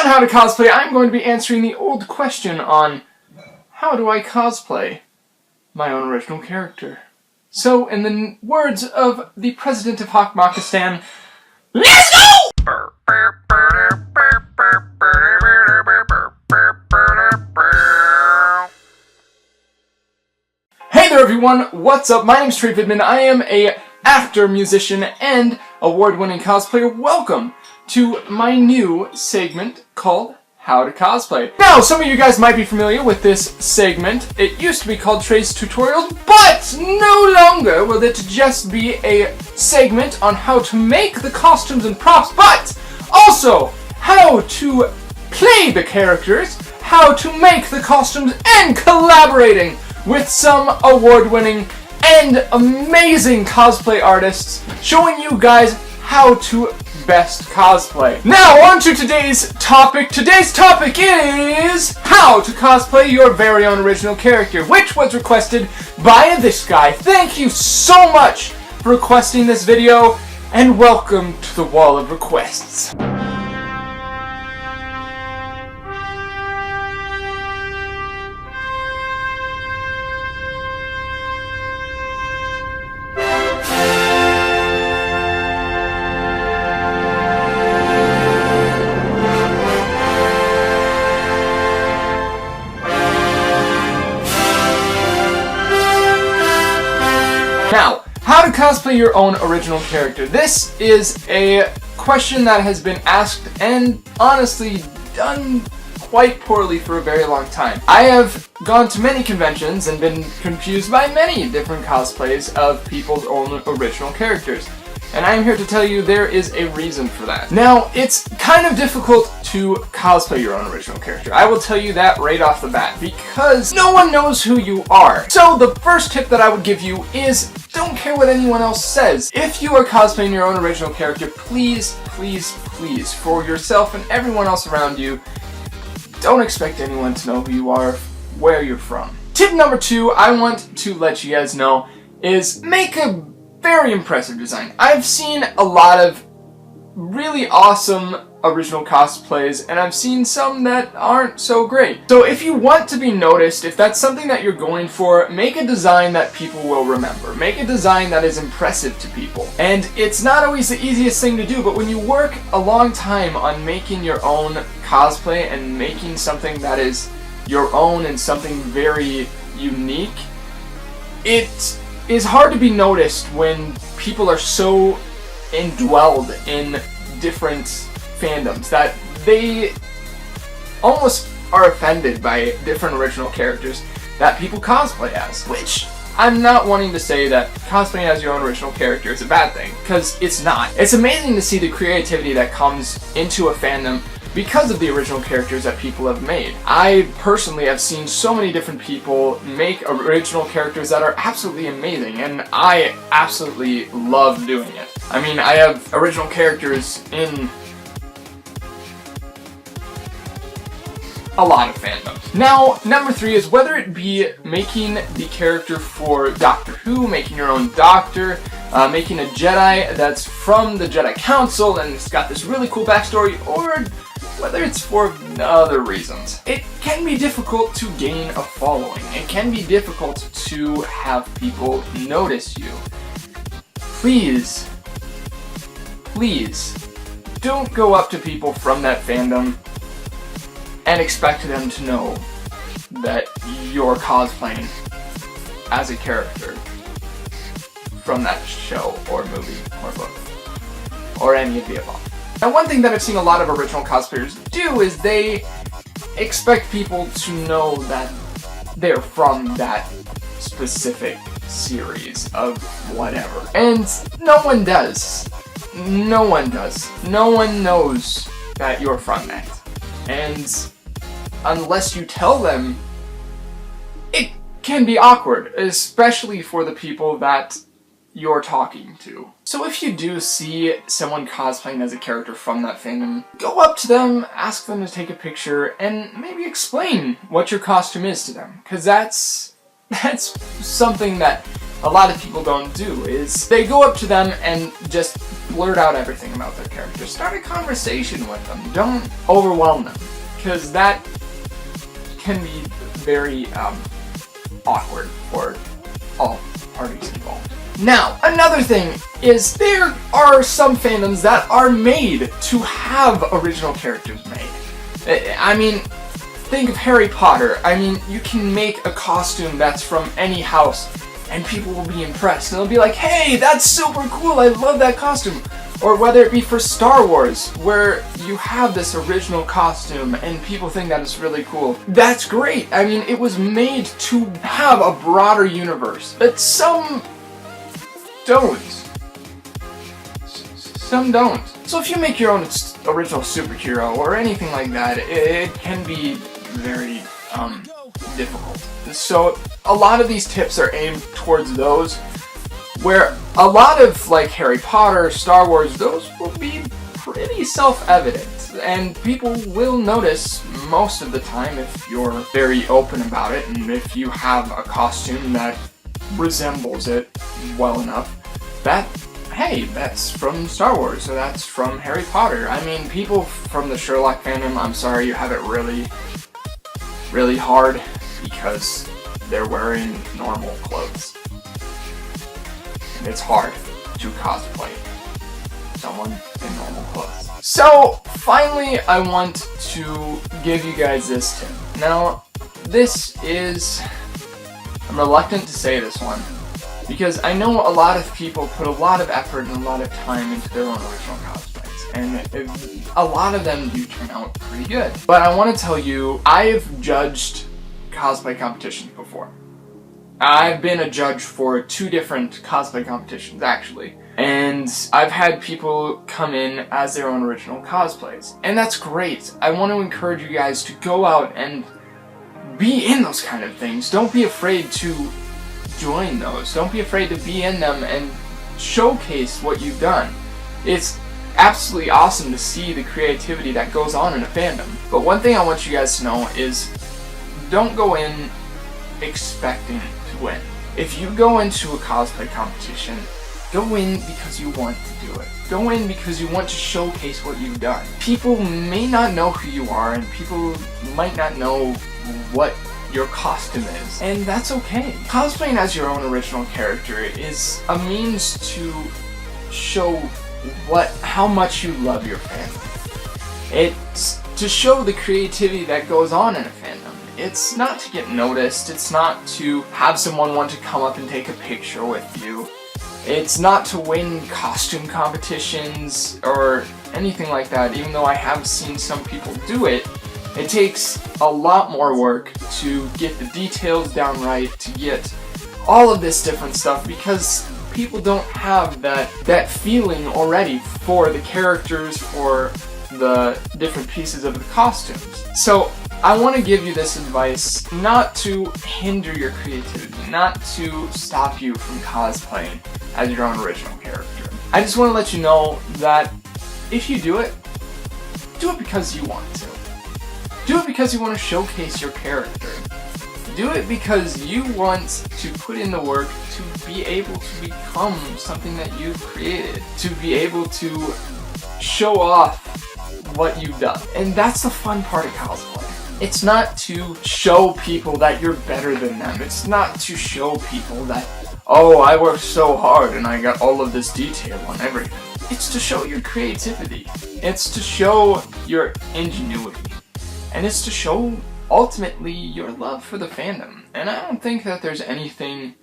on How to Cosplay, I'm going to be answering the old question on how do I cosplay my own original character. So, in the words of the President of Hakmakistan, let's go! Hey there everyone, what's up? My name's Trey Vidman. I am a actor, musician, and award-winning cosplayer. Welcome to my new segment called How to Cosplay. Now, some of you guys might be familiar with this segment. It used to be called Trey's Tutorials, but no longer will it just be a segment on how to make the costumes and props, but also how to play the characters, how to make the costumes, and collaborating with some award-winning and amazing cosplay artists, showing you guys how to best cosplay. Now, on to today's topic. Today's topic is how to cosplay your very own original character, which was requested by this guy. Thank you so much for requesting this video, and welcome to the wall of requests. Now, how to cosplay your own original character. This is a question that has been asked and honestly done quite poorly for a very long time. I have gone to many conventions and been confused by many different cosplays of people's own original characters. And I am here to tell you there is a reason for that. Now, it's kind of difficult to cosplay your own original character. I will tell you that right off the bat, because no one knows who you are. So the first tip that I would give you is don't care what anyone else says. If you are cosplaying your own original character, please, please, please, for yourself and everyone else around you, don't expect anyone to know who you are, where you're from. Tip number 2 I want to let you guys know is make a very impressive design. I've seen a lot of really awesome original cosplays, and I've seen some that aren't so great. So if you want to be noticed, if that's something that you're going for, make a design that people will remember. Make a design that is impressive to people. And it's not always the easiest thing to do, but when you work a long time on making your own cosplay and making something that is your own and something very unique, it is hard to be noticed when people are so indwelled in different fandoms that they almost are offended by different original characters that people cosplay as. Which, I'm not wanting to say that cosplaying as your own original character is a bad thing, because it's not. It's amazing to see the creativity that comes into a fandom because of the original characters that people have made. I personally have seen so many different people make original characters that are absolutely amazing, and I absolutely love doing it. I mean, I have original characters in a lot of fandoms. Now, number 3 is whether it be making the character for Doctor Who, making your own Doctor, making a Jedi that's from the Jedi Council and it's got this really cool backstory, or whether it's for other reasons. It can be difficult to gain a following. It can be difficult to have people notice you. Please, please, don't go up to people from that fandom and expect them to know that you're cosplaying as a character from that show or movie or book or any of the above. Now, one thing that I've seen a lot of original cosplayers do is they expect people to know that they're from that specific series of whatever. And no one does. No one does. No one knows that you're from that. And unless you tell them, it can be awkward, especially for the people that you're talking to. So if you do see someone cosplaying as a character from that fandom, go up to them, ask them to take a picture, and maybe explain what your costume is to them. Because that's something that a lot of people don't do is they go up to them and just blurt out everything about their character. Start a conversation with them. Don't overwhelm them, because that can be very awkward for all parties involved. Now, another thing is there are some fandoms that are made to have original characters made. I mean, think of Harry Potter. I mean, you can make a costume that's from any house and people will be impressed. And they'll be like, hey, that's super cool, I love that costume. Or whether it be for Star Wars, where you have this original costume and people think that it's really cool. That's great. I mean, it was made to have a broader universe. But some don't. Some don't. So if you make your own original superhero or anything like that, it can be very difficult. So a lot of these tips are aimed towards those where a lot of like Harry Potter, Star Wars, those will be pretty self-evident and people will notice most of the time if you're very open about it and if you have a costume that resembles it well enough that, hey, that's from Star Wars or that's from Harry Potter. I mean, people from the Sherlock fandom, I'm sorry, you have it really, really hard because they're wearing normal clothes. And it's hard to cosplay someone in normal clothes. So, finally, I want to give you guys this tip. Now, this is... I'm reluctant to say this one, because I know a lot of people put a lot of effort and a lot of time into their own original cosplays, and a lot of them do turn out pretty good. But I want to tell you, I've judged cosplay competitions before. I've been a judge for 2 different cosplay competitions, actually. And I've had people come in as their own original cosplays. And that's great. I want to encourage you guys to go out and be in those kind of things. Don't be afraid to join those. Don't be afraid to be in them and showcase what you've done. It's absolutely awesome to see the creativity that goes on in a fandom. But one thing I want you guys to know is don't go in expecting to win. If you go into a cosplay competition, go in because you want to do it. Go in because you want to showcase what you've done. People may not know who you are and people might not know what your costume is, and that's okay. Cosplaying as your own original character is a means to show how much you love your fandom. It's to show the creativity that goes on in a fandom. It's not to get noticed, it's not to have someone want to come up and take a picture with you. It's not to win costume competitions or anything like that, even though I have seen some people do it. It takes a lot more work to get the details down right, to get all of this different stuff, because people don't have that feeling already for the characters, for the different pieces of the costumes. So I want to give you this advice not to hinder your creativity, not to stop you from cosplaying as your own original character. I just want to let you know that if you do it because you want to. Do it because you want to showcase your character. Do it because you want to put in the work to be able to become something that you've created, to be able to show off what you've done. And that's the fun part of cosplay. It's not to show people that you're better than them. It's not to show people that, oh, I worked so hard and I got all of this detail on everything. It's to show your creativity. It's to show your ingenuity. And it's to show, ultimately, your love for the fandom. And I don't think that there's anything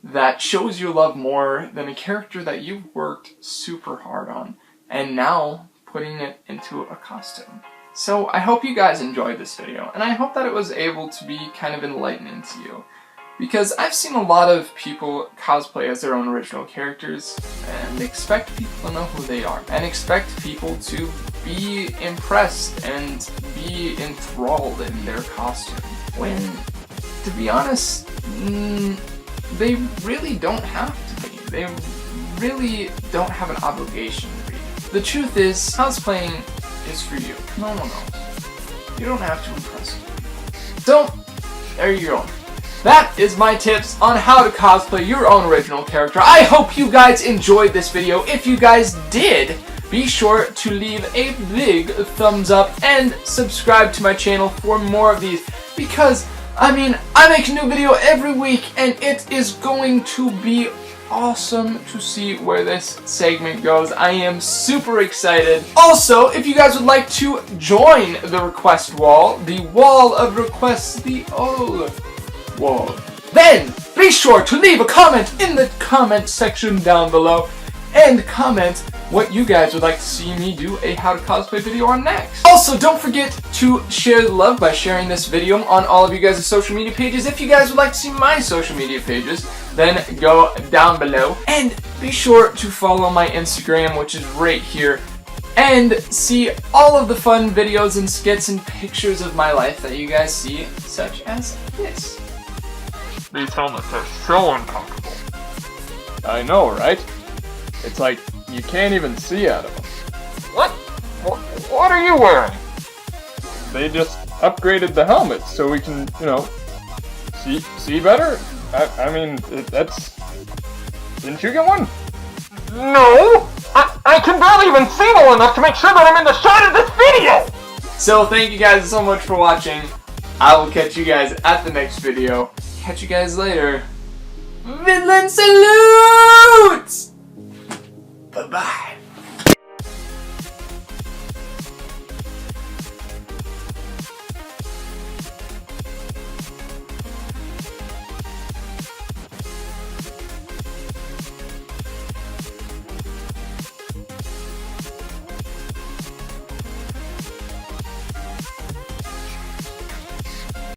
that shows your love more than a character that you've worked super hard on, and now putting it into a costume. So I hope you guys enjoyed this video, and I hope that it was able to be kind of enlightening to you. Because I've seen a lot of people cosplay as their own original characters, and expect people to know who they are, and expect people to be impressed and be enthralled in their costume. When, to be honest, they really don't have to be. They really don't have an obligation to be. The truth is, cosplaying is for you. No one else. You don't have to impress people. Don't. There you go. that is my tips on how to cosplay your own original character. I hope you guys enjoyed this video. If you guys did, be sure to leave a big thumbs up and subscribe to my channel for more of these, because I mean, I make a new video every week and it is going to be awesome to see where this segment goes. I am super excited. Also, if you guys would like to join the request wall, the wall of requests, the old wall, then be sure to leave a comment in the comment section down below and comment what you guys would like to see me do a how to cosplay video on next. Also, don't forget to share the love by sharing this video on all of you guys' social media pages. If you guys would like to see my social media pages, then go down below. And be sure to follow my Instagram, which is right here, and see all of the fun videos and skits and pictures of my life that you guys see, such as this. These helmets are so uncomfortable. I know, right? It's like you can't even see out of them. What are you wearing? They just upgraded the helmet so we can, see better. I mean, that's... Didn't you get one? No! I can barely even see well enough to make sure that I'm in the shot of this video! So thank you guys so much for watching. I will catch you guys at the next video. Catch you guys later. Vinland salute!